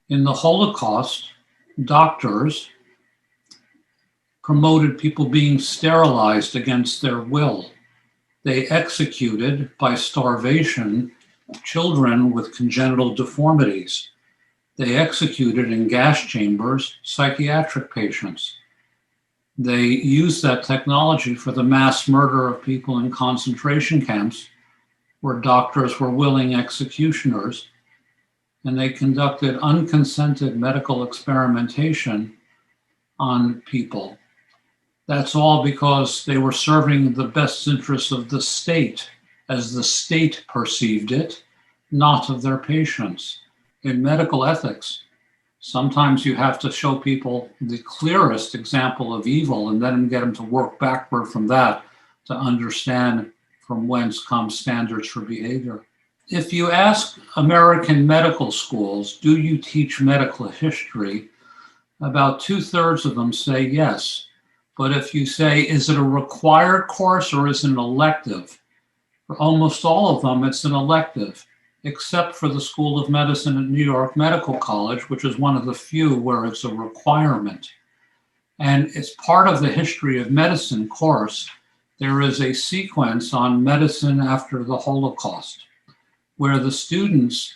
In the Holocaust, doctors promoted people being sterilized against their will. They executed, by starvation, children with congenital deformities. They executed in gas chambers psychiatric patients. They used that technology for the mass murder of people in concentration camps where doctors were willing executioners, and they conducted unconsented medical experimentation on people. That's all because they were serving the best interests of the state as the state perceived it, not of their patients. In medical ethics, sometimes you have to show people the clearest example of evil and then get them to work backward from that to understand from whence come standards for behavior. If you ask American medical schools, do you teach medical history? About 2/3 of them say yes. But if you say, is it a required course or is it an elective? For almost all of them, it's an elective, except for the School of Medicine at New York Medical College, which is one of the few where it's a requirement. And it's part of the history of medicine course. There is a sequence on medicine after the Holocaust, where the students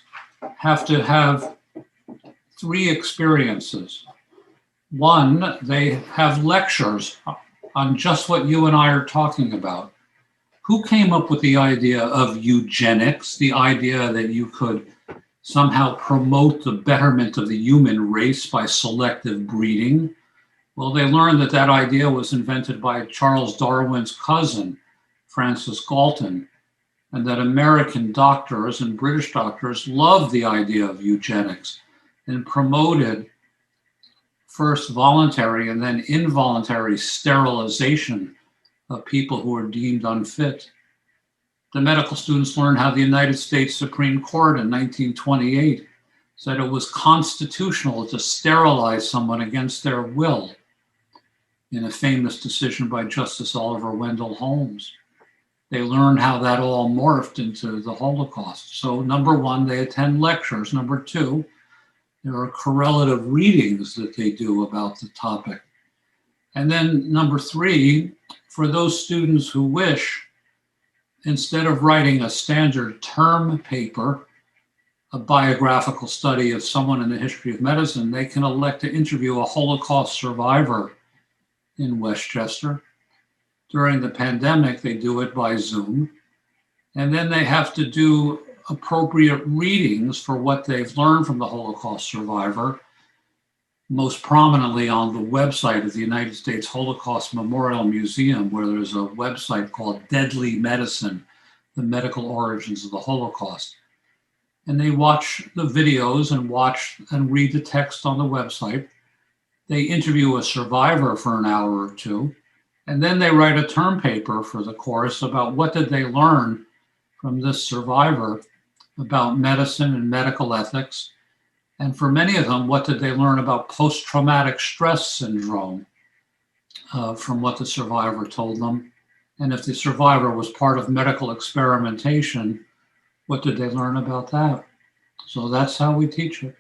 have to have 3 experiences. One, they have lectures on just what you and I are talking about. Who came up with the idea of eugenics, the idea that you could somehow promote the betterment of the human race by selective breeding? Well, they learned that that idea was invented by Charles Darwin's cousin, Francis Galton, and that American doctors and British doctors loved the idea of eugenics and promoted first voluntary and then involuntary sterilization of people who were deemed unfit. The medical students learned how the United States Supreme Court in 1928 said it was constitutional to sterilize someone against their will in a famous decision by Justice Oliver Wendell Holmes. They learned how that all morphed into the Holocaust. So number one, they attend lectures. Number two, there are correlative readings that they do about the topic. And then number three, for those students who wish, instead of writing a standard term paper, a biographical study of someone in the history of medicine, they can elect to interview a Holocaust survivor in Westchester. During the pandemic, they do it by Zoom. And then they have to do appropriate readings for what they've learned from the Holocaust survivor, most prominently on the website of the United States Holocaust Memorial Museum, where there's a website called Deadly Medicine, the medical origins of the Holocaust. And they watch the videos and watch and read the text on the website. They interview a survivor for an hour or two, and then they write a term paper for the course about what did they learn from this survivor about medicine and medical ethics. And for many of them, what did they learn about post-traumatic stress syndrome from what the survivor told them? And if the survivor was part of medical experimentation, what did they learn about that? So that's how we teach it.